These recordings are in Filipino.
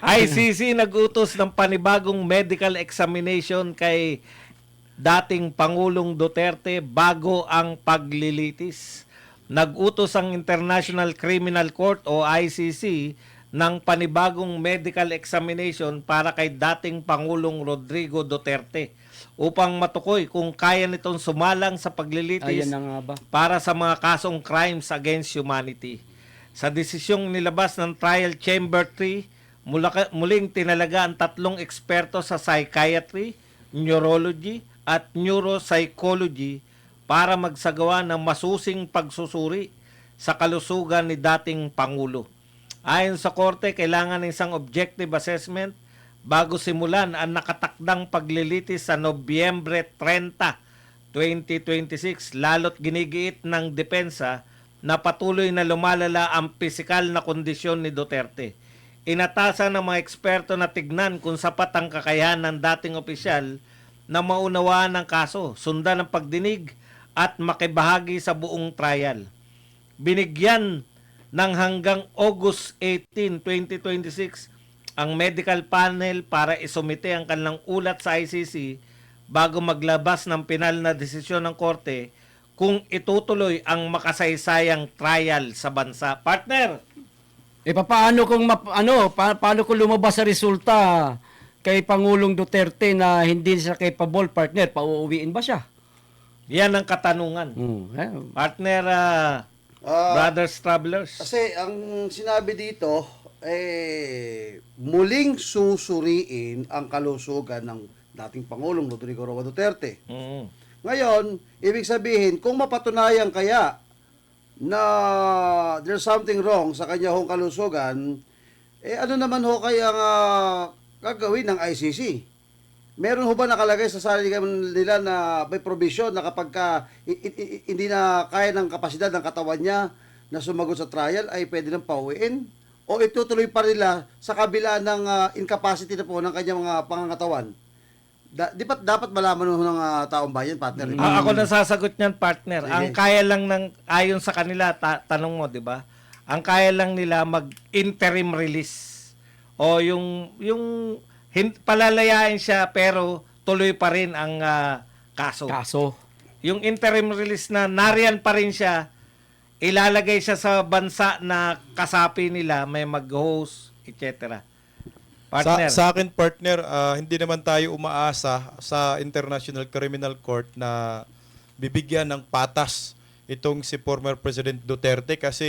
ICC nag-utos ng panibagong medical examination kay dating Pangulong Duterte bago ang paglilitis. Nag-utos ang International Criminal Court o ICC ng panibagong medical examination para kay dating Pangulong Rodrigo Duterte upang matukoy kung kaya nitong sumalang sa paglilitis Ayan na nga ba? para sa mga kasong crimes against humanity. Sa desisyong nilabas ng Trial Chamber 3, muling tinalaga ang tatlong eksperto sa psychiatry, neurology at neuropsychology para magsagawa ng masusing pagsusuri sa kalusugan ni dating Pangulo. Ayon sa korte, kailangan ng isang objective assessment bago simulan ang nakatakdang paglilitis sa Nobyembre 30, 2026, lalo't ginigiit ng depensa na patuloy na lumalala ang pisikal na kondisyon ni Duterte. Inatasan ng mga eksperto na tignan kung sapat ang kakayahan ng dating opisyal na maunawaan ng kaso, sundan ng pagdinig at makibahagi sa buong trial. Binigyan ng hanggang August 18, 2026 ang medical panel para isumite ang kanilang ulat sa ICC bago maglabas ng pinal na desisyon ng korte kung itutuloy ang makasaysayang trial sa bansa. Partner, Paano kung paano kung lumabas sa resulta kay Pangulong Duterte na hindi siya capable, partner, pauuwiin ba siya? yan ang katanungan. Partner, Brothers Travelers. Kasi ang sinabi dito, muling susuriin ang kalusugan ng dating Pangulong Rodrigo Roa Duterte. Mm. Ngayon, ibig sabihin, kung mapatunayan kaya na there's something wrong sa kanya hong kalusugan, ano naman ho kaya gagawin ng ICC? Meron ho ba nakalagay sa sarili nila na may provision na kapag hindi na kaya ng kapasidad ng katawan niya na sumagot sa trial ay pwede nang pauwiin? O itutuloy pa nila sa kabila ng incapacity na po ng kanyang mga pangangatawan? Dapat malaman ho ng taong bayan, partner. Ako na sasagot niyan, partner. Sige. Ang kaya lang ayon sa kanila, tanong mo, di ba? Ang kaya lang nila mag-interim release. O yung palalayain siya pero tuloy pa rin ang kaso. Yung interim release na nariyan pa rin siya, ilalagay siya sa bansa na kasapi nila, may mag-host, etc. Partner. Sa akin, partner, hindi naman tayo umaasa sa International Criminal Court na bibigyan ng patas itong si former President Duterte kasi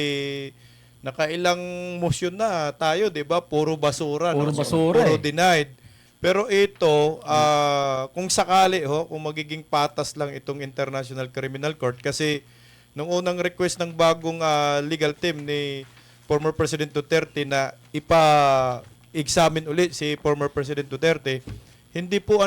nakailang motion na tayo, 'di ba? Puro basura, Puro no? basura, Puro denied. Pero ito, kung sakali kung magiging patas lang itong International Criminal Court kasi nung unang request ng bagong legal team ni former President Duterte na examine ulit si former President Duterte, hindi po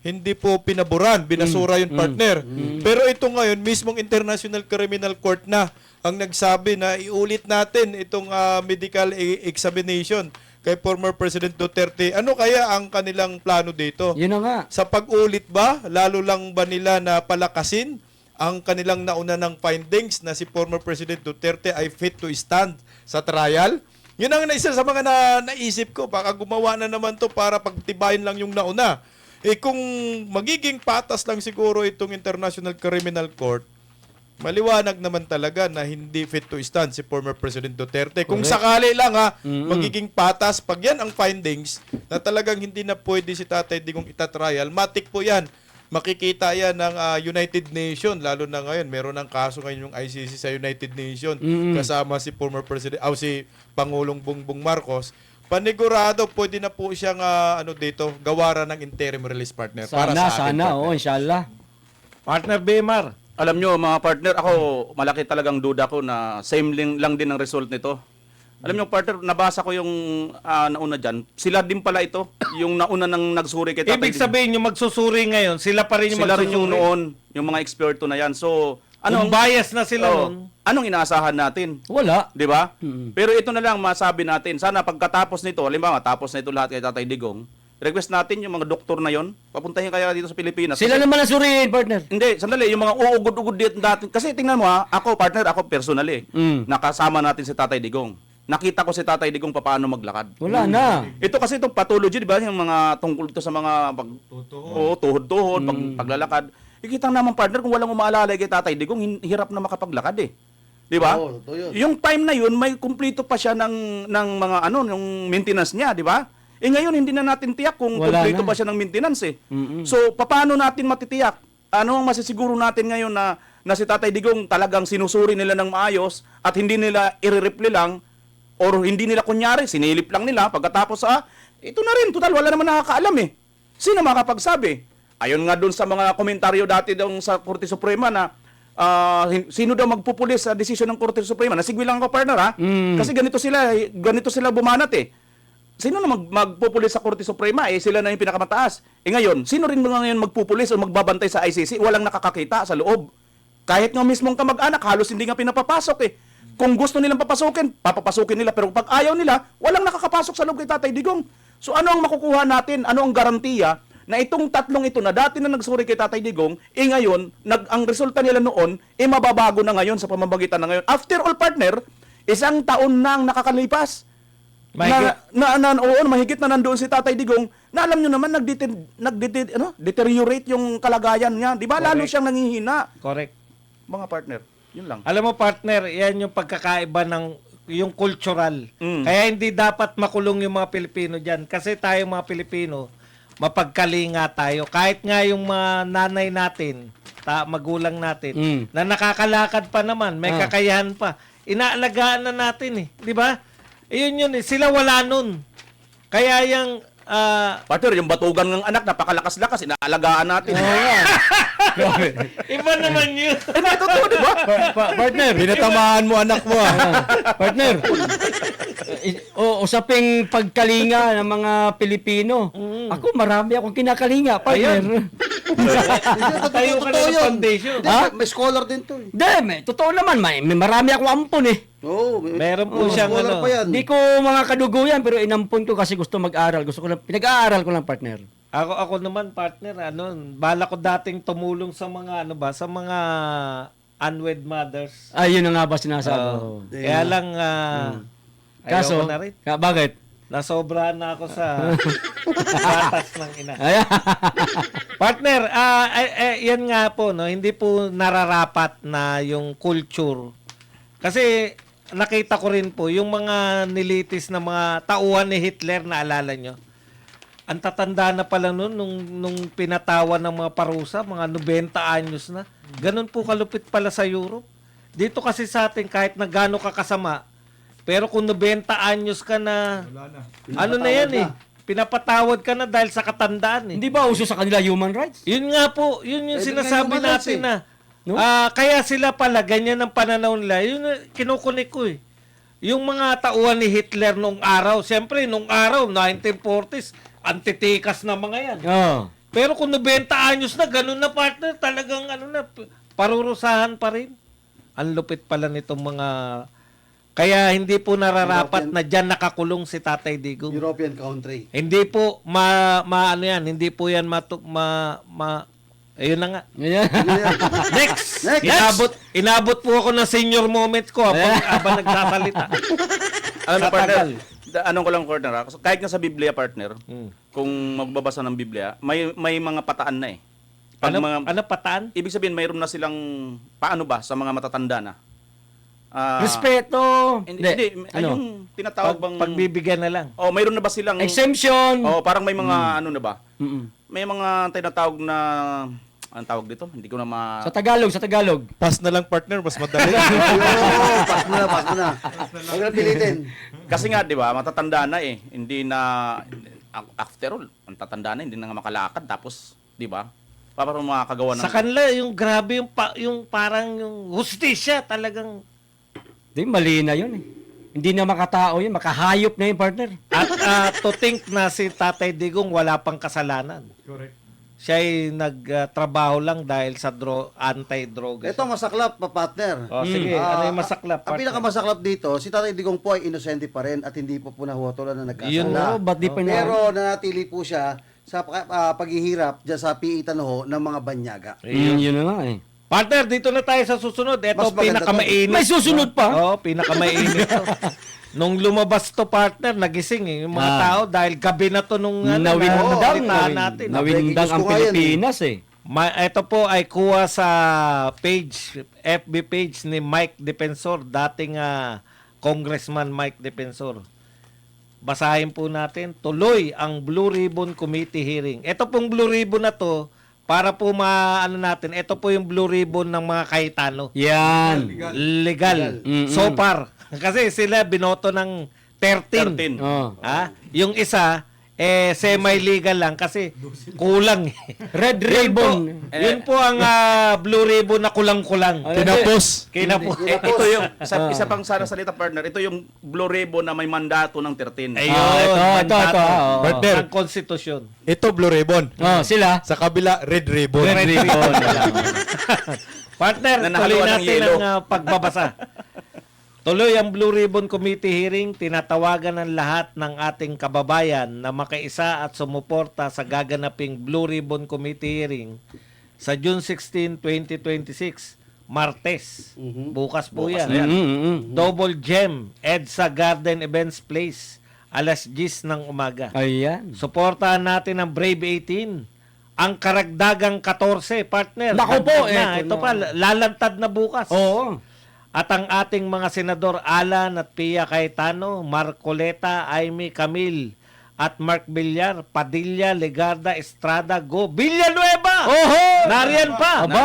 hindi po pinaboran, binasura yung partner. Pero ito ngayon, mismong International Criminal Court na ang nagsabi na iulit natin itong medical examination kay former President Duterte. Ano kaya ang kanilang plano dito? Yun na nga. Sa pag-ulit ba, lalo lang ba nila na palakasin ang kanilang nauna ng findings na si former President Duterte ay fit to stand sa trial? Yun ang isa sa mga naisip ko. Baka gumawa na naman to para pagtibayin lang yung nauna. Kung magiging patas lang siguro itong International Criminal Court, maliwanag naman talaga na hindi fit to stand si former President Duterte. Kung sakali lang magiging patas, pag yan ang findings, na talagang hindi na pwede si Tatay Digong itatrial, matik po yan. Makikita yan ng United Nations, lalo na ngayon, meron ng kaso ngayon yung ICC sa United Nations, kasama si former President, si Pangulong Bongbong Marcos. Panigurado, pwede na po siyang gawaran ng interim release, partner. Para sa akin, partner. Inshallah. Partner Bemar. Alam nyo mga partner, ako malaki talagang duda ko na same lang din ang result nito. Alam nyo partner, nabasa ko yung nauna dyan. Sila din pala ito, yung nauna nang nagsuri kay Tatay Ibig sabihin yung magsusuri ngayon, sila pa rin yung Sila magsusuri. rin yung noon, yung mga eksperto na yan. So, Kung bias na sila nun. anong inaasahan natin? Wala. Di ba? Pero ito na lang masabi natin. Sana pagkatapos nito, halimbawa, tapos na ito lahat kay Tatay Digong, request natin yung mga doktor na yon, papuntahin kaya dito sa Pilipinas. Sila Kasi- naman ang suriin, partner. Hindi, sandali, yung mga uugod-ugod dito natin. Kasi tingnan mo ako partner, ako personally, nakasama natin si Tatay Digong. nakita ko si Tatay Digong paano maglakad. Wala na. Ito kasi itong pathology, di ba? Yung mga tungkol ito sa mga tuhod-tuhod, paglalakad. Ikita naman, partner, kung walang umaalala kay Tatay Digong, hirap na makapaglakad eh. Di ba? Oo, totoo yun. Yung time na yun, may kumplito pa siya ng mga yung maintenance niya, di ba? Eh ngayon, hindi na natin tiyak kung Wala kumplito na. pa siya ng maintenance eh. Mm-mm. So, paano natin matitiyak? Ano ang masisiguro natin ngayon na si Tatay Digong talagang sinusuri nila ng maayos at hindi nila i-reply lang or hindi nila kunyari, sinilip lang nila pagkatapos ito na rin, total, wala naman nakakaalam eh. Sino makapagsabi? Ayon nga doon sa mga komentaryo dati doon sa Korte Suprema na sino daw magpupulis sa desisyon ng Korte Suprema. Nasigwi lang ako, partner, ha? Kasi ganito sila bumanat eh. Sino na magpupulis sa Korte Suprema? Eh, sila na yung pinakamataas. Eh ngayon, sino rin mga ngayon magpupulis o magbabantay sa ICC? Walang nakakakita sa loob. Kahit nga mismong kamag-anak, halos hindi nga pinapapasok eh. Kung gusto nilang papasukin, papapasukin nila. Pero pag ayaw nila, walang nakakapasok sa loob kay Tatay Digong. So ano ang makukuha natin? Ano ang garantiya na itong tatlong ito na dati na nagsuri kay Tatay Digong, ngayon, ang resulta nila noon, mababago na ngayon sa pamamagitan na ngayon. After all, partner, 1 taon na ang nakakalipas. Mahigit. Mahigit na nandoon si Tatay Digong na alam nyo naman deteriorate yung kalagayan niya. Di ba? Lalo Correct. siyang nangihina. Correct. Mga partner, yun lang. Alam mo, partner, yan yung pagkakaiba ng yung cultural. Kaya hindi dapat makulong yung mga Pilipino dyan. Kasi tayo mga Pilipino, mapagkalinga tayo. Kahit nga yung mga nanay natin, magulang natin, na nakakalakad pa naman, may kakayahan pa, inaalagaan na natin eh. Di ba? Yun eh. Sila wala nun. Kaya yung... Partner, yung batugan ng anak, napakalakas-lakas, inaalagaan natin. iba naman yun. Totoo, di ba? Partner. Binatamaan mo anak mo, Partner. Usaping pagkalinga ng mga Pilipino. Ako, marami akong kinakalinga, partner. Tayo ka na ng foundation. Hindi, may scholar din to. Hindi, totoo naman, may marami akong ampon eh. Oo, Meron po siyang scholar pa yan. Hindi ko mga kadugo yan, pero inampon ko kasi gusto mag-aral. Gusto ko lang, pinag-aaral ko lang, partner. Ako naman, partner, bala ko dating tumulong sa mga, sa mga unwed mothers. Yun na nga ba sinasabi ko? Kaya lang, Kaso, ayoko na rin. Bakit? Nasobrahan na ako sa batas ng ina. Ayan. Partner, yan nga po, no, hindi po nararapat na yung culture. Kasi nakita ko rin po, yung mga nilitis na mga tauhan ni Hitler, naalala nyo? Ang tatanda na pala nun, nung pinatawan ng mga parusa, mga 90 anyos na. Ganun po kalupit pala sa Europe. Dito kasi sa atin, kahit na gano'n ka kasama, pero kung 90 anyos ka na, ano na yan eh, pinapatawad ka na dahil sa katandaan eh. Hindi ba uso sa kanila human rights? Yun nga po, yun yung Eh, sinasabi human rights natin eh. na, No? kaya sila pala, ganyan ang pananaw nila, yun kinukunik ko eh. Yung mga tauhan ni Hitler nung araw, siyempre nung araw, 1940s, antitikas na mga yan. Oo. Pero kung 90 anyos na, ganun na partner, talagang parurusahan pa rin. Ang lupit pala nitong mga... Kaya hindi po nararapat na dyan nakakulong si Tatay Digong. European country. Hindi po, hindi po yan ayun na nga. Ganyan. Next! Next! Inabot po ako ng senior moments ko habang nagsasalita. Alam mo, Sa partner, tagal. anong ko lang, partner, kahit nga sa Biblia, partner, kung magbabasa ng Biblia, may mga pataan na eh. Pag Ano pataan? ibig sabihin, mayroon na silang, paano ba, sa mga matatanda na? Respeto. Hindi, Ano? yung tinatawag bang... Pagbibigyan na lang. mayroon na ba silang... Exemption. parang may mga, ano na ba? Mm-mm. May mga tinatawag na... Anong tawag dito? Hindi ko na Sa Tagalog. Pass na lang, partner, mas madali. Ayun, pas mo na. Huwag na pilitin. Kasi nga, di ba, matatanda na eh. Hindi na... After all, ang tatanda na, hindi na nga makalakad. Tapos, di ba? Parang makakagawa ng... Sa kanila, yung grabe, yung parang yung hustisya, talagang... Di, mali na yun eh. Hindi na makatao yun, makahayop na yun, partner. At to think na si Tatay Digong wala pang kasalanan. Correct. Siya ay nagtrabaho lang dahil sa anti-droga. Ito masaklap, partner. Sige, ano yung masaklap? Ang partner? pinakamasaklap dito, si Tatay Digong po ay inosente pa rin at hindi po nahuwatolan na Yun nagkasala. Ba't di pa niya? Pero nanatili po siya sa paghihirap dyan sa piitan ho ng mga banyaga. Yun na nga eh. Partner, dito na tayo sa susunod. Ito, Mas maganda pinakamainit. May susunod pa? Oo, pinakamainit to. Nung lumabas to, partner, nagising yung mga Ah. tao dahil gabi na to nung Nawindang, natin. nawindang ang Gusto ko nga yan, Pilipinas eh. Ito po ay kuha sa FB page ni Mike Defensor, dating Congressman Mike Defensor. Basahin po natin, tuloy ang Blue Ribbon Committee hearing. Ito pong Blue Ribbon na to, para po natin, ito po yung Blue Ribbon ng mga Cayetano. Yan. Legal. Mm-mm. So far. Kasi sila binoto ng 13. 13. Oh. Yung isa, semi-legal lang kasi kulang. Red ribbon. Yun po ang Blue Ribbon na kulang-kulang. Tinapos. Kinapos. Ito yung, isa pang salita partner, ito yung Blue Ribbon na may mandato ng 13. Ayun. ito. mandato Oo. Partner. ng konstitusyon. Ito Blue Ribbon. Oh, sila. Sa kabila, Red Ribbon. Red ribbon. Partner, Na tuloy nahaluan ng natin yelo. ang pagbabasa. Tuloy ang Blue Ribbon Committee hearing, tinatawagan ng lahat ng ating kababayan na makaisa at sumuporta sa gaganaping Blue Ribbon Committee hearing sa June 16, 2026, Martes. Bukas po yan. Double Gem, EDSA Garden Events Place, alas 10 ng umaga. Ayan. Suportahan natin ang Brave 18. Ang karagdagang 14, partner. Naku po, Dagdag na. eto Ito na. pa, lalantad na bukas. Oo. At ang ating mga senador Alan at Pia Cayetano, Marcoleta, Aimee Camil, at Mark Villar, Padilla, Legarda, Estrada, Go, Villanueva! Oho! Nariyan pa! Aba,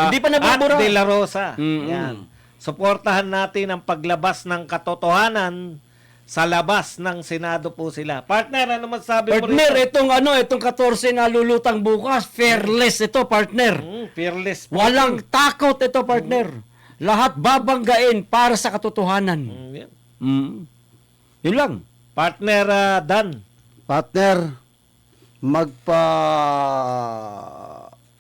hindi pa nabubura. At De La Rosa. Mm-mm. Yan. Suportahan natin ang paglabas ng katotohanan sa labas ng Senado po sila. Partner, ano masabi mo Partner, rito? itong 14 na lulutang bukas, fearless ito, partner. Fearless. Walang takot ito, partner. Lahat babanggain para sa katotohanan. Yan. Yun lang. Partner Dan. Partner,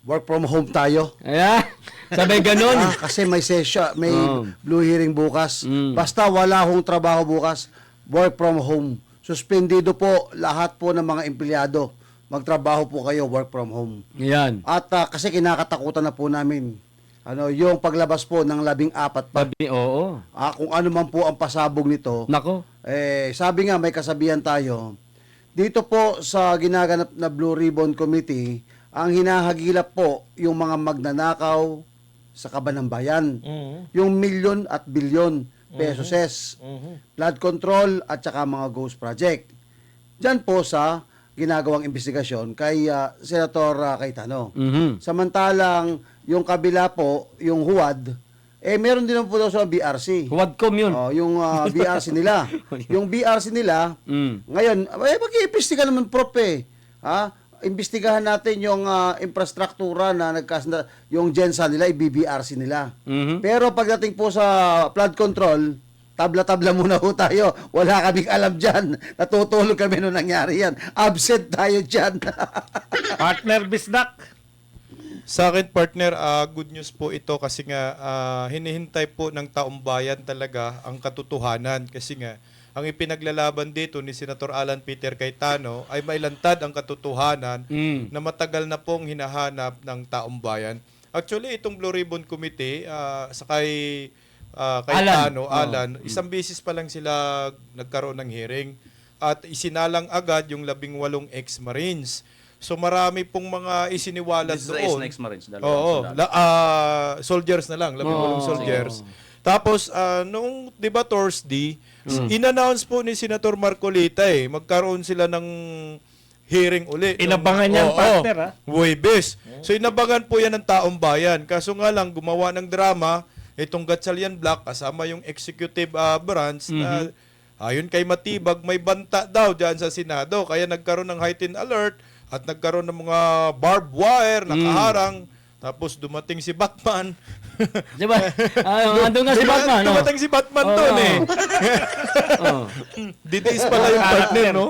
work from home tayo. Ayan. Sabay ganun. Kasi may session, may Oh. blue hearing bukas. Basta wala hong trabaho bukas, work from home. Suspendido po lahat po ng mga empleyado. Magtrabaho po kayo, work from home. Yan. At kasi kinakatakutan na po namin yung paglabas po ng 14 pa. Oo. Kung ano man po ang pasabog nito. Nako. Sabi nga may kasabihan tayo. Dito po sa ginaganap na Blue Ribbon Committee, ang hinahagilap po yung mga magnanakaw sa kaban ng bayan. Yung milyon at bilyon pesos, flood control at saka mga ghost project. Diyan po sa ginagawang investigasyon kay Senator Cayetano. Samantalang yung kabila po, yung HUAD, meron din po daw sa BRC. Huwadcom yun. Yung BRC nila. Yung BRC nila, ngayon, mag-iimbestiga naman prop imbestigahan natin yung infrastruktura na yung GENSA nila, i-BRC nila. Pero pagdating po sa flood control, tabla-tabla muna po tayo. Wala kaming alam dyan. Natutulog kami nung nangyari yan. Absent tayo dyan. Partner Bisdak. Sa akin, partner, good news po ito kasi nga hinihintay po ng taong bayan talaga ang katotohanan kasi nga ang ipinaglalaban dito ni Senator Alan Peter Cayetano ay mailantad ang katotohanan na matagal na pong hinahanap ng taong bayan. Actually, itong Blue Ribbon Committee sa kay Cayetano, Alan, isang beses pa lang sila nagkaroon ng hearing at isinalang agad yung 18 ex-Marines. So marami pong mga isiniwalat This is doon. ex-Marines. Oo, soldiers na lang, 18 soldiers. Tapos nung 'di ba Thursday, in-announce po ni Senator Marcolita magkaroon sila ng hearing uli. Inabangan niyan, partner, Huwebes. So inabangan po yan ng taong bayan. Kaso nga lang gumawa ng drama itong Gatchalian Black kasama yung executive branch na ayon kay Matibag may banta daw diyan sa Senado kaya nagkaroon ng heightened alert at nagkaroon ng mga barbed wire nakaharang. Tapos dumating si Batman. Diba? Andun nga si Batman. Dumating si Batman doon Didis pala yung partner, no?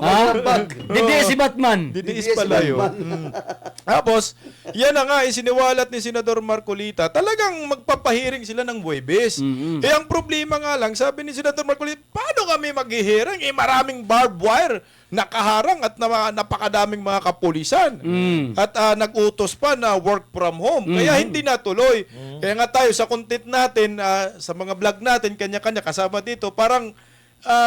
Hindi si Batman. Didis pala yun. Tapos, yan na nga, isiniwalat ni Senador Marcolita, talagang magpapahiring sila ng Huwebes. Ang problema nga lang, sabi ni Senador Marcolita, paano kami maghihiring? Maraming barbed wire nakaharang at napakadaming mga kapulisan. At nag-utos pa na work from home. Kaya hindi natuloy. Kaya nga tayo sa content natin, sa mga vlog natin, kanya-kanya kasama dito, parang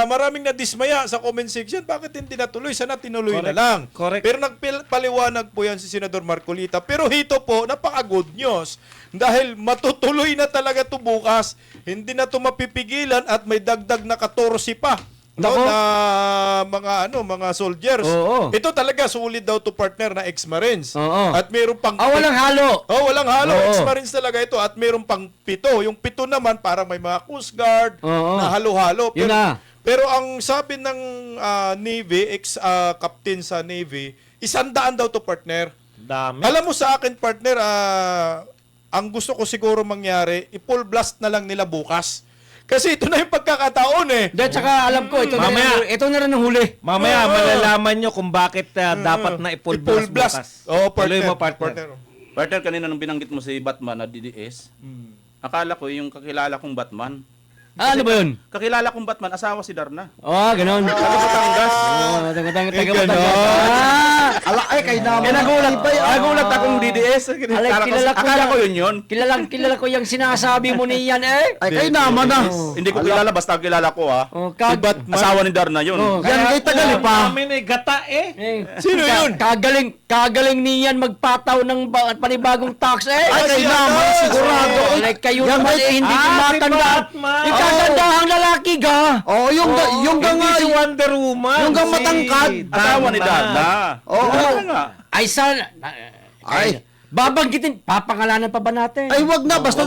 maraming nadismaya sa comment section. Bakit hindi natuloy? Sana tinuloy na Correct. lang. Correct. Pero nagpaliwanag po yan si Senador Marcolita. Pero hito po, napaka-good news. Dahil matutuloy na talaga to bukas. Hindi na to mapipigilan at may dagdag na 14 pa. No, Nako. na mga soldiers. Oo. Ito talaga sulit daw to partner na ex-Marines. Oo. At mayroon pang Walang halo. walang halo. Oo. Ex-Marines talaga ito. At mayroon pang 7. Yung 7 naman, parang may mga Coast Guard Oo. na halo-halo. Yun na. Pero ang sabi ng Navy, ex-captain sa Navy, 100 daw to partner. Dami. Alam mo sa akin, partner, ang gusto ko siguro mangyari, i-full blast na lang nila bukas. Kasi ito na yung pagkakataon eh. Dahil tsaka alam ko, ito Mamaya. na rin ang huli. Mamaya, malalaman nyo kung bakit dapat na i-full I-full blast bukas. Oo, Tuloy partner. mo, partner. Partner, kanina nung binanggit mo si Batman na DDS, akala ko yung kakilala kong Batman. Ano ba yun? Kakilala kong Batman, asawa si Darna. Ganun. Batangas. Taga Batangas. Ala, ay, kay naman. Kaya nagulat akong DDS. Alay, kilala ko Akala yan. ko yun. Kilala ko yung sinasabi mo niyan eh. Ay, kay naman na. Hindi ko kilala, basta kilala ko Asawa ni Darna yun. Yan kay Tagali pa. Namin gata eh. Sino yun? Kagaling niyan magpataw ng panibagong tax eh. Ay, kay naman, sigurado. Like kayo Yan naman may- hindi ko si matanda. Batman. Ikagandahang lalaki ga. Oh, yung Hindi si Wonder Woman. yung gang si matangkad. Asawa ni Darna. Oo. Kaya nga. Ay sana. Ay. Babanggitin. Papangalanan pa ba natin? Ay, wag na. Basta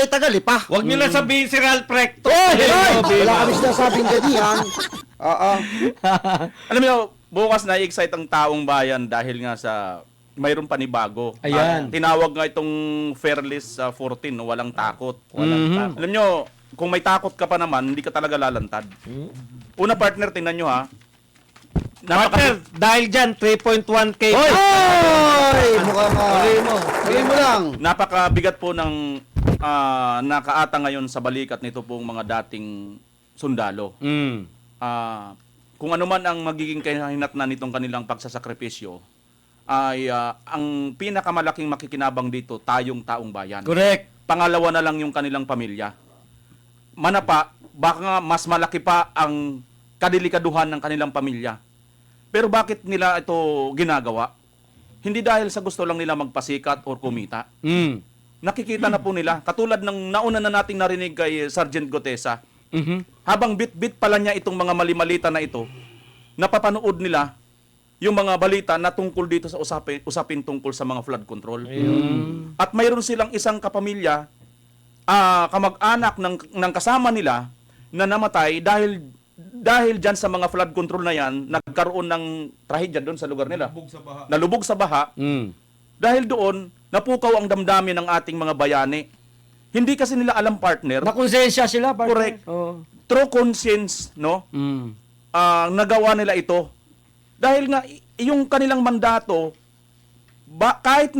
Tagali pa. Huwag nyo na sabihin si Ralph Recto. Wala kami sinasabing ganyan. Oo. Alam mo, bukas na i-excite ang taong bayan dahil nga sa mayroon panibago. Ayan. Tinawag nga itong Fairless 14, no? Walang takot. Walang Alam nyo, kung may takot ka pa naman, hindi ka talaga lalantad. Una partner, tingnan nyo ha. Partner, dahil dyan, 3.1K. Ay, mukhang tuloy mo lang. Napakabigat po ng nakaata ngayon sa balikat nito pong mga dating sundalo. Kung ano man ang magiging kahinatnan nitong kanilang pagsasakripisyo, ay ang pinakamalaking makikinabang dito, tayong taong bayan. Correct. Pangalawa na lang yung kanilang pamilya. Manapa, baka nga mas malaki pa ang kadelikaduhan ng kanilang pamilya. Pero bakit nila ito ginagawa? Hindi dahil sa gusto lang nila magpasikat or kumita. Nakikita na po nila. Katulad ng nauna na nating narinig kay Sergeant Gotesa, habang bit-bit pala niya itong mga mali-malita na ito, napapanood nila yung mga balita na tungkol dito sa usapin tungkol sa mga flood control. At mayroon silang isang kapamilya, kamag-anak ng kasama nila na namatay dahil dyan sa mga flood control na yan, nagkaroon ng trahedya doon sa lugar nila. Nalubog sa baha. Dahil doon, napukaw ang damdamin ng ating mga bayani. Hindi kasi nila alam, partner. Nakonsensya sila, partner. Correct. Oo. True conscience, no? Nagawa nila ito. Dahil nga, yung kanilang mandato, kahit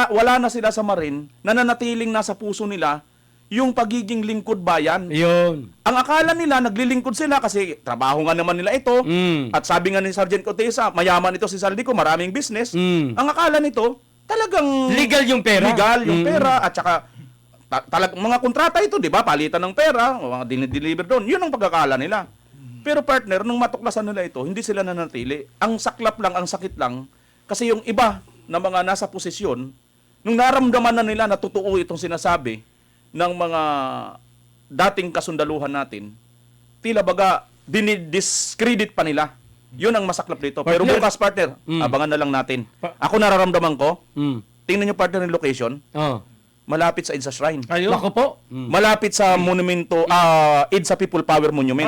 wala na sila sa marin, nananatiling nasa puso nila yung pagiging lingkod bayan. Yun. Ang akala nila, naglilingkod sila kasi trabaho nga naman nila ito. At sabi nga ni Sergeant Cotesa, mayaman ito si Saldico, maraming business. Ang akala nito, talagang Legal yung pera. Legal yung pera at saka mga kontrata ito, 'di ba? Palitan ng pera, mga dinideliver doon. 'Yun ang pagkakala nila. Pero partner, nung matuklasan nila ito, hindi sila nanatili. Ang saklap lang, ang sakit lang kasi yung iba na mga nasa posisyon, nung naramdaman na nila na totoo itong sinasabi ng mga dating kasundaluhan natin, tila baga dinidiscredit pa nila. Yun ang masaklap dito. Pero Partner. bukas, partner, abangan na lang natin. Ako nararamdaman ko, tingnan nyo partner ng location, Oh. malapit sa EDSA Shrine. Ayun. Nako po. Malapit sa monumento, EDSA People Power Monument.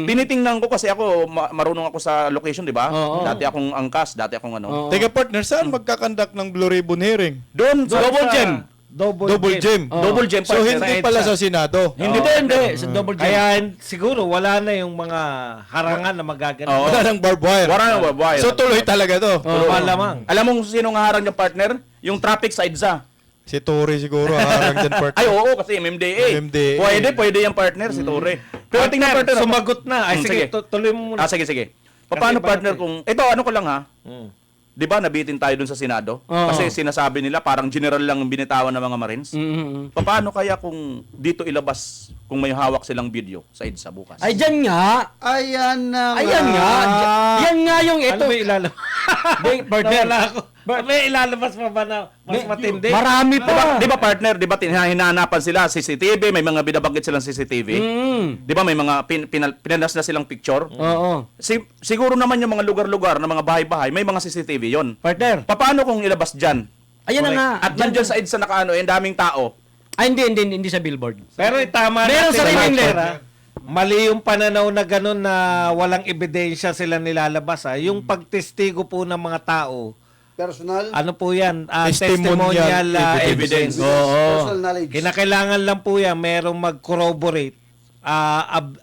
Tinitingnan ko kasi ako, marunong ako sa location, di ba? Oo. Dati akong angkas, dati akong ano. Oo. Teka partner, saan magkakandak ng Blue Ribbon hearing? Doon, sa Double gem. Double gem. Double gem, So partner. hindi pala sa Senado. Hindi. Sa double gem. Kaya siguro wala na yung mga harangan na magaganda. Oo. Wala ng barbed wire. Wala na barbed wire. So tuloy talaga to. Malamang. Alam mo sino nga harang niya, partner? Yung traffic sa EDSA. Si Tory siguro harang dyan partner. Ay, oo, kasi MMDA. MMDA. Pwede yung partner, si Torre. Pero tingnan partner. Sumagot na. Ay, sige, Sige. tuloy mo muna. Sige. Paano Kasi partner bakit kung... Ito, ano ko lang ha. 'di ba nabitin tayo dun sa Senado? Oo. Kasi sinasabi nila parang general lang ang binitawan ng mga Marines. Paano kaya kung dito ilabas kung may hawak silang video sa EDSA bukas? Ay, dyan nga. Ayan na Ayan nga. Yan nga yung ito. Ano ba ilalabas? Di, partner. Nawala ako. May ilalabas pa ba na mas matindi? Marami pa. Di ba partner, di ba hinahanapan sila CCTV, may mga binabanggit silang CCTV? Di ba may mga pinanas na silang picture? Oo. Siguro naman yung mga lugar-lugar na mga bahay-bahay, may mga CCTV yon. Partner. Paano kung ilabas dyan? Ayan na nga. At nandyan sa EDSA nakaano, daming tao. Ay, hindi sa billboard. Pero tama Meron natin, sariling Master, letter. ha? Mali yung pananaw na gano'n na walang ebidensya sila nilalabas. Ha? Yung pagtestigo po ng mga tao, personal, ano po yan? Testimonial Testimonial evidence. Oo. personal knowledge. Kinakailangan lang po yan, merong mag-corroborate.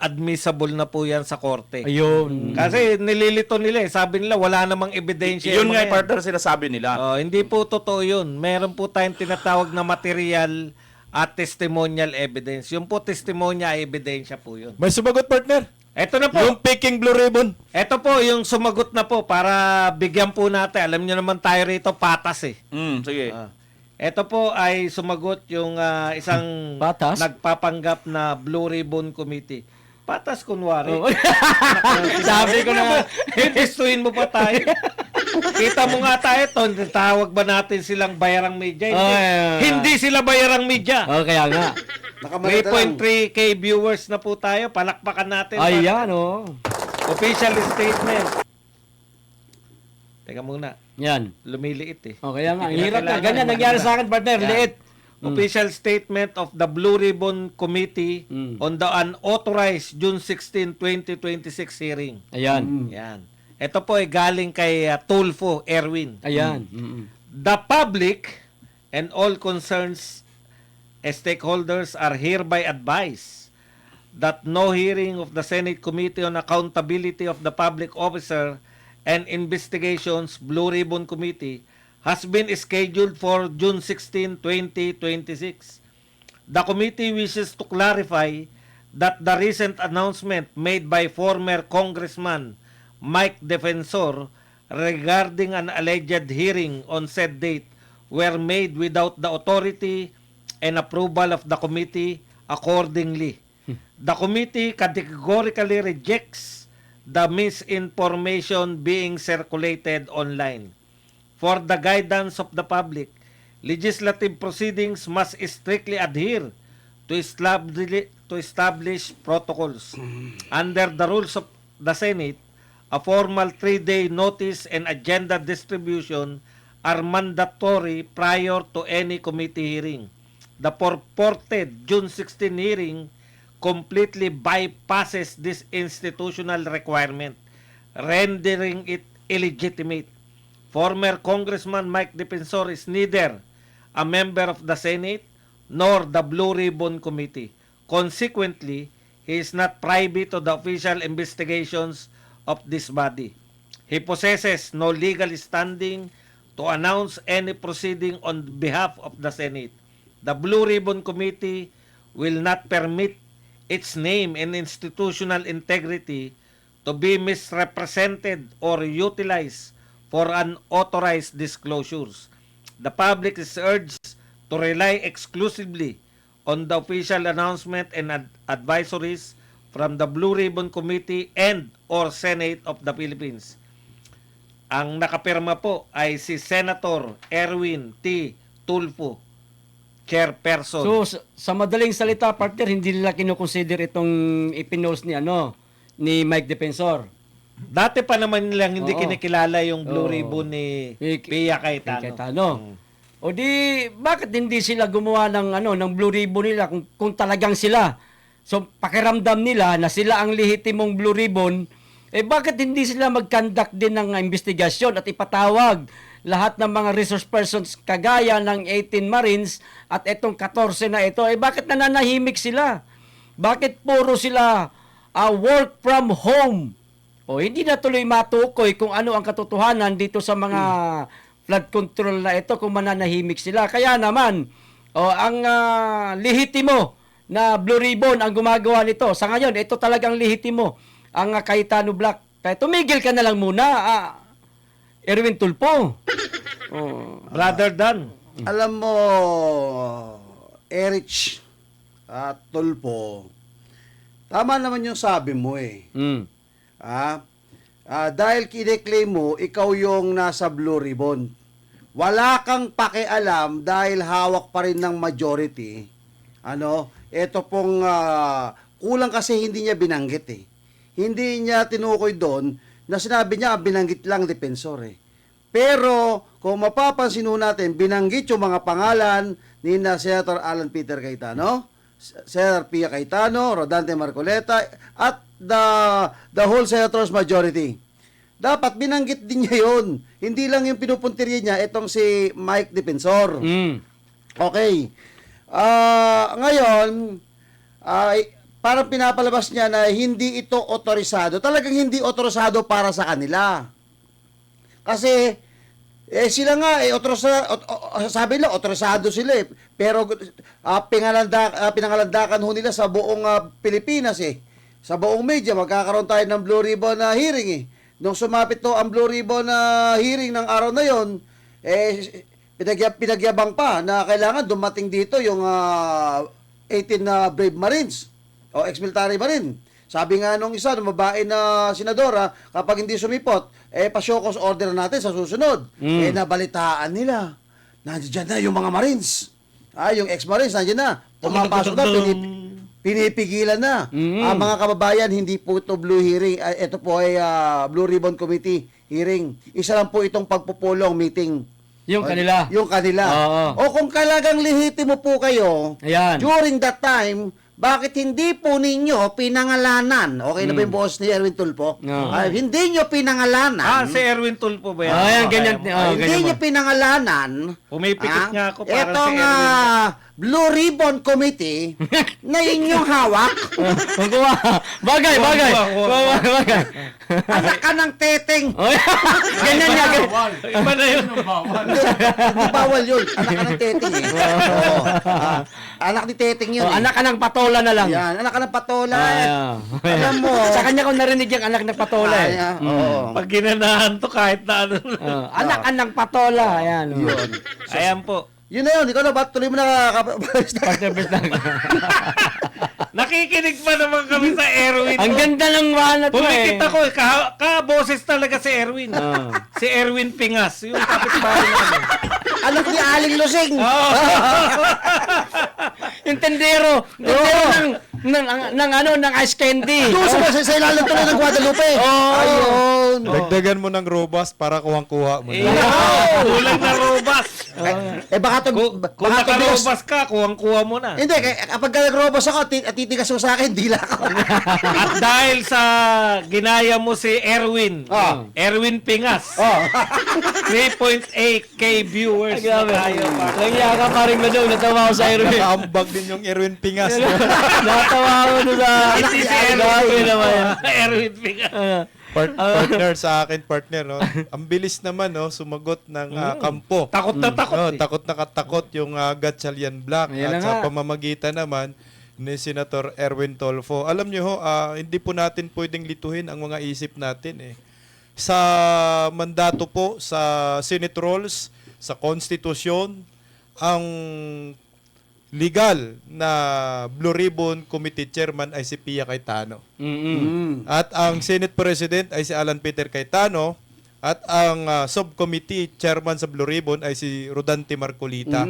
Admissible na po yan sa korte. Ayun. Kasi nililito nila eh. Sabi nila wala namang ebidensya. Yun yung nga mga yung partner sinasabi nila. Oh, hindi po totoo yun. Meron po tayong tinatawag na material at testimonial evidence. Yung po testimonial ebidensya po yun. May sumagot, partner. Ito na po. Yung Peking Blue Ribbon. Ito po yung sumagot na po para bigyan po natin. Alam niyo naman tayo rito patas eh. Sige. Ito po ay sumagot yung isang Patas? nagpapanggap na Blue Ribbon Committee. Patas kunwari. Oo. Sabi ko na. Histuin mo pa tayo. Kita mo nga tayo, tawag ba natin silang bayarang media? Hindi, Oh, yeah. hindi sila bayarang media. Oh, kaya nga. Nakamalita lang. 3.3k viewers na po tayo. Palakpakan natin. Ayan, oh. Official statement. Teka muna. Yan. Lumiliit eh. Oh, kaya nga. Ang Kaya hirap na. kailangan Ganyan nangyari sa akin, partner. Yan. Liit. Official statement of the Blue Ribbon Committee on the unauthorized June 16, 2026 hearing. Ayan. Yan. Ito po ay galing kay Tulfo Erwin. Ayan. The public and all concerns stakeholders are hereby advised that no hearing of the Senate Committee on Accountability of the Public Officer and Investigations Blue Ribbon Committee has been scheduled for June 16, 2026. The committee wishes to clarify that the recent announcement made by former Congressman Mike Defensor regarding an alleged hearing on said date were made without the authority and approval of the committee accordingly. The committee categorically rejects the misinformation being circulated online. For the guidance of the public, legislative proceedings must strictly adhere to establish protocols. Under the rules of the Senate, a formal 3-day notice and agenda distribution are mandatory prior to any committee hearing. The purported June 16 hearing completely bypasses this institutional requirement, rendering it illegitimate. Former Congressman Mike Defensor is neither a member of the Senate nor the Blue Ribbon Committee. Consequently, he is not privy to the official investigations of this body. He possesses no legal standing to announce any proceeding on behalf of the Senate. The Blue Ribbon Committee will not permit its name and institutional integrity to be misrepresented or utilized for unauthorized disclosures. The public is urged to rely exclusively on the official announcement and advisories from the Blue Ribbon Committee and or Senate of the Philippines. Ang nakapirma po ay si Senator Erwin T. Tulfo, chairperson. So, sa madaling salita, partner, hindi nila kinukonsider itong ipinost ni Mike Defensor. Dati pa naman nilang hindi Oo. kinikilala yung Blue Oo. Ribbon ni Ni- Pia Cayetano. Cayetano. O di, bakit hindi sila gumawa ng Blue Ribbon nila kung talagang sila? So, pakiramdam nila na sila ang lehitimong Blue Ribbon, bakit hindi sila mag-conduct din ng investigasyon at ipatawag lahat ng mga resource persons kagaya ng 18 Marines at itong 14 na ito? Bakit nananahimik sila? Bakit puro sila work from home? O hindi na tuloy matukoy kung ano ang katotohanan dito sa mga flood control na ito kung mananahimik sila. Kaya naman, ang lehitimo na Blue Ribbon ang gumagawa nito. Sa ngayon, ito talagang lehitimo ang Cayetano Black. Kaya tumigil ka na lang muna. Erwin Tulfo. Oh. Brother Dan. Alam mo, Erich at Tulfo, tama naman yung sabi mo eh. Mm. Dahil kine-claim mo, ikaw yung nasa Blue Ribbon. Wala kang pakialam dahil hawak pa rin ng majority. Ito pong kulang kasi hindi niya binanggit eh. Hindi niya tinukoy doon na sinabi niya binanggit lang defensor eh. Pero kung mapapansin natin, binanggit yung mga pangalan ni na Senator Alan Peter Cayetano, Senator Pia Cayetano, Rodante Marcoleta, at the whole Senator's majority. Dapat binanggit din niya yun. Hindi lang yung pinupuntirya niya itong si Mike Defensor. Mm. Okay. Ngayon, parang pinapalabas niya na hindi ito otorisado. Talagang hindi otorisado para sa kanila. Kasi, sila nga, sabi nila, otorisado sila eh. Pero, pinangalandakan ho nila sa buong Pilipinas eh. Sa buong media, magkakaroon tayo ng Blue Ribbon na hearing eh. Nung sumapit to ang Blue Ribbon na hearing ng araw na yon, pinagyabang pa na kailangan dumating dito yung 18 na Brave Marines o ex-military Marine. Sabi nga nung isa, nung babae na senadora, kapag hindi sumipot, pa-show cause order natin sa susunod. Nabalitaan nila. Nandiyan na yung mga Marines. Yung ex-Marines, nandiyan na. Pumapasok na, pinipigilan na. Mga kababayan, hindi po ito Blue Hearing. Ito po ay Blue Ribbon Committee hearing. Isa lang po itong pagpupulong meeting. Yung kanila. Yung kanila. Oo. O kung kalagang lehitimo po kayo, Ayan. during that time, bakit hindi po ninyo pinangalanan? Okay na ba yung boss ni Erwin Tulfo? Oo. Hindi nyo pinangalanan. Si Erwin Tulfo ba yan? Ayan, ganyan. Kaya mo. Hindi nyo pinangalanan. Pumipikit nga ako para Etong si Erwin. Blue Ribbon Committee na inyong hawak. Bagay. Bagay. Anak ka ng teteng. Ganyan niya. Iba na yun. Hindi bawal yun. Anak ka ng teteng eh. Oo. Anak ni teteng yun eh. Anak ka ng patola na lang. Yan, anak ka ng patola. Alam mo. Sa kanya ko narinig yung anak ng patola eh. Oo. Pag ginanahan to kahit na ano. Anak ka ng patola. Ayan. Yun. Ayan po. Yun na yun. Ikaw na ba? Tuloy mo na Pastebes lang. Nakikinig pa naman kami sa Erwin. Ang ganda ng wanat mo eh. Pumikit ako eh. Kaboses talaga si Erwin. Si Erwin Pingas. Yung kapitbahay namin. Anak ni Aling Lusing. Yung tendero. Tendero ng ice candy. Doon sa ilalim tuloy ng Guadalupe. Ayun. Dagdagan mo ng robust para kuwang-kuha mo. Kulang na robas. Baka to, Kung baka to bigas. nakarobas ka, kuwang-kuha mo na. Hindi, kapag nag-robos ako, titigas mo sa akin, dila ako. At dahil sa ginaya mo si Erwin, Erwin Pingas, 3.8k viewers. Grabe. na tayo. Nangiya ka pa rin ba daw? Natawa ako sa Erwin. Nakaambag din yung Erwin Pingas. Natawa ako doon sa... Iti si Grabe naman yan. Erwin Pingas. Partner sa akin, partner, no? Ang bilis naman, no? Sumagot ng kampo. Takot na takot. No, eh. takot na katakot yung Gatchalian Black. Ayan At na sa nga. pamamagitan naman ni Senator Erwin Tulfo. Alam nyo ho, hindi po natin pwedeng lituhin ang mga isip natin eh. Sa mandato po, sa Senate rules, sa konstitusyon, ang legal na Blue Ribbon Committee Chairman ay si Pia Cayetano. At ang Senate President ay si Alan Peter Cayetano. At ang subcommittee chairman sa Blue Ribbon ay si Rodante Marcolita.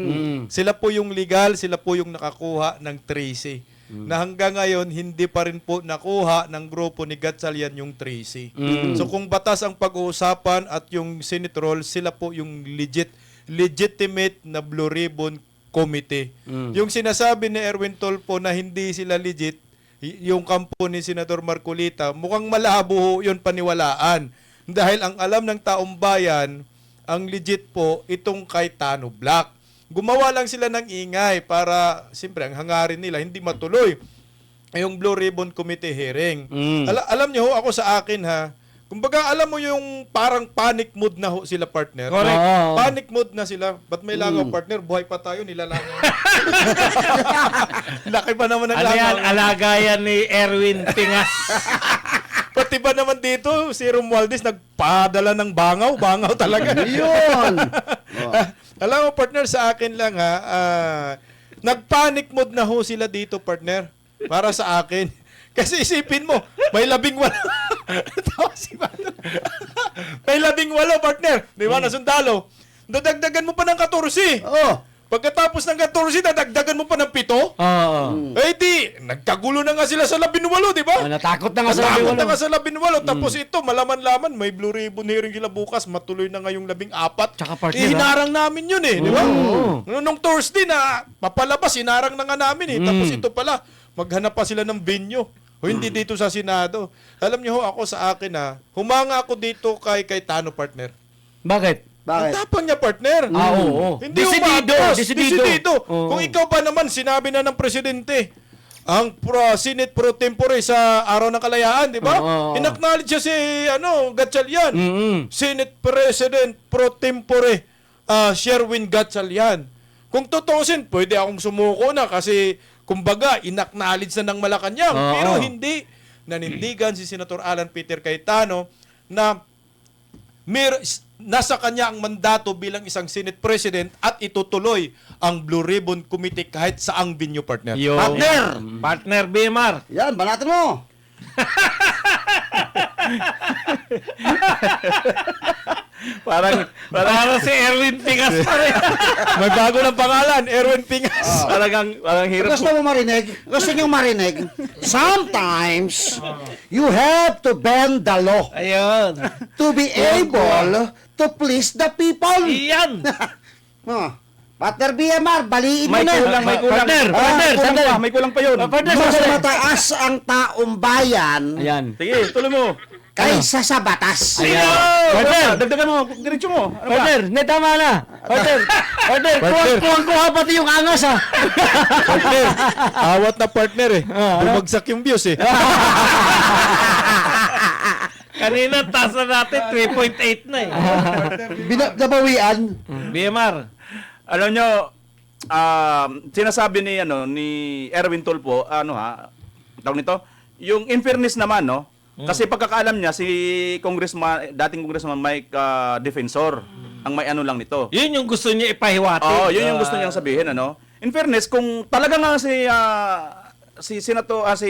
Sila po yung legal, sila po yung nakakuha ng 3C. Na hanggang ngayon, hindi pa rin po nakuha ng grupo ni Gatchalian yung 3C. So kung batas ang pag-uusapan at yung Senate rules, sila po yung legitimate na Blue Ribbon Committee. Yung sinasabi ni Erwin Tulfo na hindi sila legit, yung kampo ni Senator Marcolita, mukhang malabo ho yun paniwalaan. Dahil ang alam ng taong bayan, ang legit po itong Cayetano Black. Gumawa lang sila ng ingay para, siyempre, ang hangarin nila, hindi matuloy yung Blue Ribbon Committee hearing. Alam niyo ho, ako sa akin ha, kumbaga alam mo yung parang panic mood na ho sila, partner. Correct. Panic mood na sila. Ba't may langaw, partner? Buhay pa tayo, nilalangaw. Laki pa naman ng Ano yan? langaw. Alaga yan ni Erwin Pingas. Pati Pati ba naman dito, si Romualdez nagpadala ng bangaw talaga. Yun. Alam mo, partner, sa akin lang ha, nag-panic mode na ho sila dito, partner, para sa akin. Kasi isipin mo, may 11. Tawa si Pato. May 11, partner. Di ba, na sundalo. Dadagdagan mo pa ng 14. Oh. Pagkatapos ng 14, dadagdagan mo pa ng 7. Oo. Eh di, nagkagulo na nga sila sa 18, di ba? Natakot na nga sa Natakot na labing nga sa 18. Tapos ito, malaman-laman, may Blue Ribbon hearing kila bukas. Matuloy na nga yung 14. Tsaka partner, Hinarang namin yun eh, di ba? Nung Thursday na papalabas, hinarang na nga namin eh. Tapos ito pala, maghanap pa sila ng venue. O hindi dito sa Senado. Alam niyo ho, ako sa akin humanga ako dito kay Tano, partner. Bakit? Ang tapang niya, partner. Oo. Hindi Desidido, umatras. desidido. Desidido. Oo. Kung ikaw pa naman, sinabi na ng presidente, ang Senate pro tempore sa araw ng kalayaan, di ba? Oo. Inacknowledge siya si Gatchalian. Mm-mm. Senate President pro tempore Sherwin Gatchalian. Kung tutusin, pwede akong sumuko na kasi kumbaga, inacknowledge na ng Malacanang. Oo. Pero hindi. Nanindigan si Senator Alan Peter Cayetano na nasa kanya ang mandato bilang isang Senate President at itutuloy ang Blue Ribbon Committee kahit saang venue, partner. Yo. Partner. Partner BMR. Yan, banatan mo. Para si Erwin Pigas pa rin. May bago ng pangalan, Erwin Pingas. Parang hirap Gusto mo marinig? Gusto nyo marinig? Sometimes, you have to bend the law Ayun. to be able to please the people. Iyan. Oh. Partner BMR, baliin mo May na. kulang, may kulang. Partner, partner, kulang sandali. pa, may kulang pa yun. Partner, Mas sandali. mataas ang taong bayan Ayan. Sige, tuloy mo. kaysa sa batas. Ayan. Partner, Partner, dagdagan mo, diretso mo. Ano ba? partner, tama na. Partner, partner, kuha pati yung angas ha. Partner, awat na partner eh. Bumagsak yung views eh. Kanina, taas na natin, 3.8 na eh. Nabawian. BMR. Alam nyo, sinasabi ni Erwin Tulfo, tawag nito, yung in fairness naman, no? Kasi pagkakaalam niya, si dating Congressman Mike Defensor, ang may lang nito. Yun yung gusto niya ipahiwati. Oo, yun yung gusto niyang sabihin, ano? In fairness, kung talaga nga si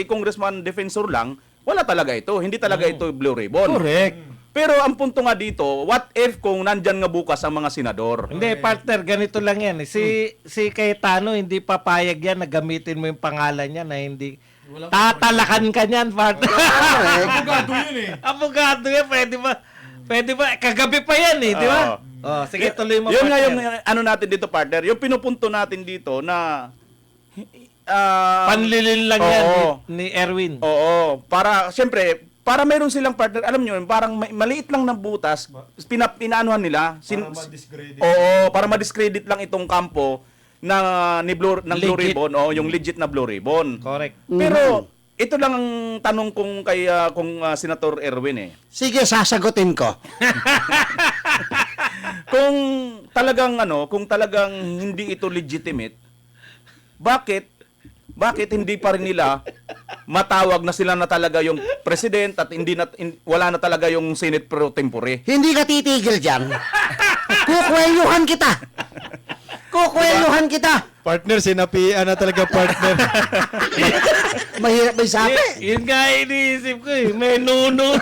Congressman Defensor lang, wala talaga ito. Hindi talaga ito Blue Ribbon. Correct. Pero ang punto nga dito, what if kung nandyan nga bukas ang mga senador? Hindi, partner, ganito lang yan. Si Cayetano, hindi papayag yan na gamitin mo yung pangalan niya na hindi... Tatalakan ka niyan, partner. Abogado yun eh. Abogado yan, pwede ba? Pwede ba? Kagabi pa yan eh, di ba? Oh, sige, tuloy mo, Yun nga yung partner. natin dito, partner. Yung pinupunto natin dito na... Panlilin lang yan Oo. ni Erwin. Oo. Para, siyempre, para meron silang partner, alam nyo, parang maliit lang na butas, pinaanuhan nila. ma-discredit. Oo, para ma-discredit lang itong kampo ng Blue Legit. Ribbon, yung legit na Blue Ribbon. Correct. Pero, ito lang ang tanong kung kay Senator Erwin eh. Sige, sasagutin ko. Kung talagang hindi ito legitimate, bakit hindi pa rin nila matawag na sila na talaga yung president at wala na talaga yung Senate pro tempore? Hindi ka titigil dyan. Kukwelyuhan kita. Kukwelyuhan kita. Partner, sinapian na talaga, partner. Mahirap may sabi. Yun nga iniisip ko eh. May nuno.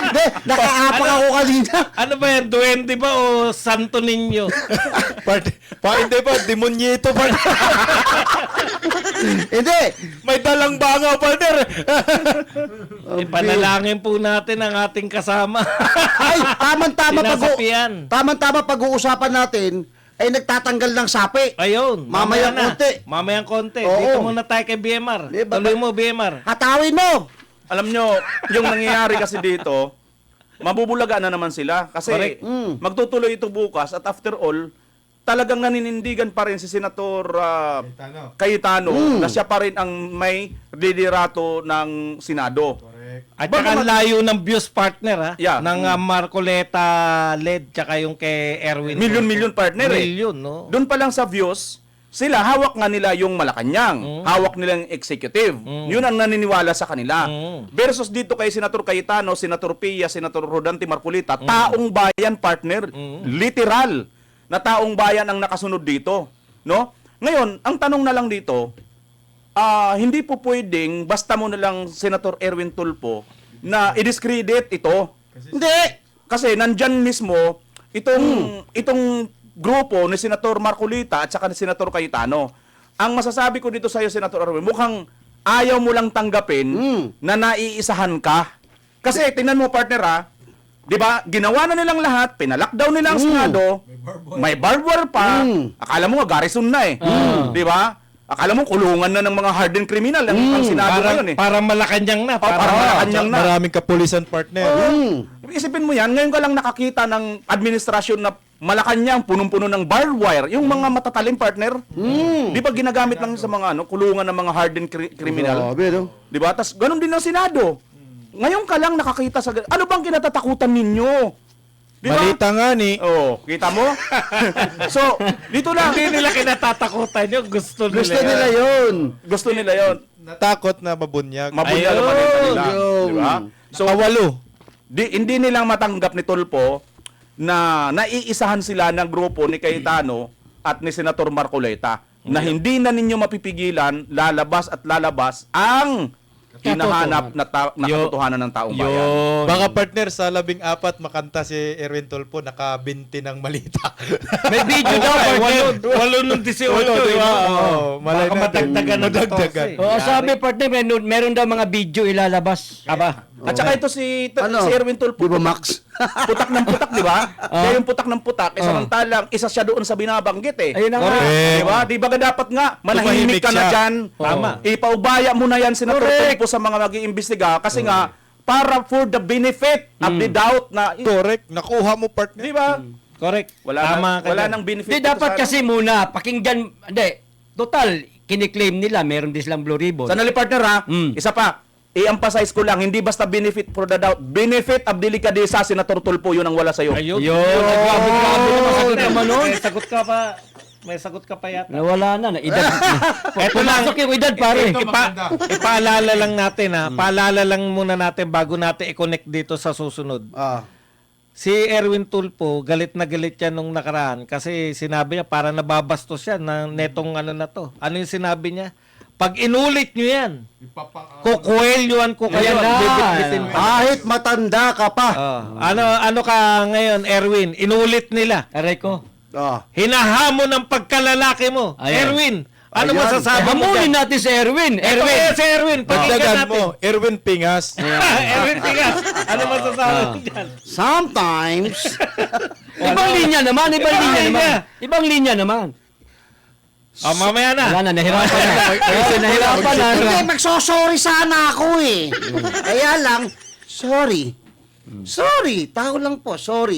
Hindi, nakaapak ako kanina. Ano ba yan? Duwende ba o Santo Niño? Hindi pa, demonyito, partner. Hindi. May dalang bangaw, partner. Ipanalangin po natin ang ating kasama. Ay, Sinasapian. tama pag-uusapan natin ay nagtatanggal ng sapi. Ayun. Mamayang na. konti. Mamayang konti. Oo. Dito muna tayo kay BMR. Di ba- Tuloy mo, BMR. Hatawin mo. Alam nyo, yung nangyayari kasi dito, mabubulaga na naman sila. Kasi Correct. magtutuloy ito bukas at after all, talagang naninindigan pa rin si Senator Cayetano na siya pa rin ang may liderato ng Senado. At saka ang layo ng views, partner, ha? Yeah. Ng Marcoleta LED, tsaka yung kay Erwin. Million partner Million, no? Doon pa lang sa views, sila, hawak nga nila yung Malacanang. Hawak nila yung executive. Yun ang naniniwala sa kanila. Versus dito kay Senator Cayetano, Senator Pia, Senator Rodante Marcolita, taong bayan, partner. Literal na taong bayan ang nakasunod dito. No? Ngayon, ang tanong na lang dito, hindi po pwedeng basta mo na lang Senator Erwin Tulfo na i-discredit ito. Hindi! Kasi nandyan mismo itong grupo ni Senator Marcolita at saka ni Senator Cayetano. Ang masasabi ko dito sa iyo, Senator Erwin, mukhang ayaw mo lang tanggapin na naiisahan ka. Kasi tingnan mo, partner, di ba, ginawa na nilang lahat, pinalockdown nila ang Senado, may barbed wire pa, akala mo nga garrison na di ba? Akala mo kulungan na ng mga hardened criminal ang Senado ngayon Parang Malacanang na. Parang Malacanang na. Maraming kapulisan partner. Isipin mo yan, ngayon ka lang nakakita ng administrasyon na Malacanang, punong-puno ng barbed wire, yung mga matatalim partner. Di ba ginagamit lang sa mga kulungan ng mga hardened criminal? Grabe, no? Di ba? Tas ganun din ang Senado. Ngayon ka lang nakakita sa ano bang kinatatakutan ninyo? Di ba? Malita nga ni. Oh, kita mo? So, dito lang. Hindi nila kinatatakutan yun. Gusto nila. Gusto nila yun. Gusto nila yon. Natakot na mabunyag. Mabunya Ayun, naman nila. yun. Di ba? So, Kawalo. hindi nilang matanggap ni Tulfo na naiisahan sila ng grupo ni Cayetano at ni Senator Marcolita na hindi na ninyo mapipigilan lalabas at lalabas ang hinahanap na katotohanan ng taong bayan. Yun. Baka partner sa 14 makanta si Erwin Tulfo nakabinti ng malita. May video daw, partner. 8 ng 18, di ba? Malay Baka natin. madagdagan ng Madagdagan. 14. Oo, sabi partner, meron daw mga video ilalabas. Aba. At saka ito si Ano? Erwin Tulfo. Di ba, Max? Putak ng putak, di ba? Kaya yung putak ng putak, samantalang isa siya doon sa binabanggit Ayun na nga. Di ba? Di ba dapat nga manahimik Tumahimik ka na siya. dyan? Tama. Ipaubaya mo na yan, Senator Correct. Tulfo, sa mga mag-iimbestiga kasi nga para for the benefit of the doubt na Correct. Nakuha mo partner. di ba? Correct. Wala ka dyan. nang benefit. Hindi, dito dapat sa kasi muna, pakinggan, hindi, total, kiniklaim nila, meron din silang Blue Ribbon. Sanali partner isa pa. I-emphasize ko lang, hindi basta benefit for the doubt. Benefit of delikadesa, Senator Tulfo, yun ang wala sa'yo. Ayun. Yun. Grabe Masakit naman nun. May sagot ka pa. May sagot ka pa yata. Nawala na edad. Eto lang. Pumasok yung edad, pare. Ipaalala lang natin Paalala lang muna natin bago natin i-connect dito sa susunod. Si Erwin Tulfo, galit na galit yan nung nakaraan kasi sinabi niya para nababastos siya na netong ano na to. Ano yung sinabi niya? Pag inulit nyo yan, kukuelyoan ko kayo. Ayan na. Bibitbitin pa. Kahit matanda ka pa. Ano ka ngayon, Erwin? Inulit nila. Aray ko. Hinahamon ang pagkalalaki mo. Ayan. Erwin, ano Ayan. masasabi mo Hamulin dyan? natin si Erwin. Erwin, si Erwin, pakinggan Dagdagan natin. mo. Erwin Pingas. Erwin Tigas, ano masasabi mo dyan? Sometimes, Ibang linya naman, ibang Ibang linya linya. naman. Ibang linya naman. Mamaya na. Wala na, nahirapan na. Kasi nahirapan na. hindi, magsosorry sana ako Kaya lang, sorry. Sorry, tao lang po, sorry.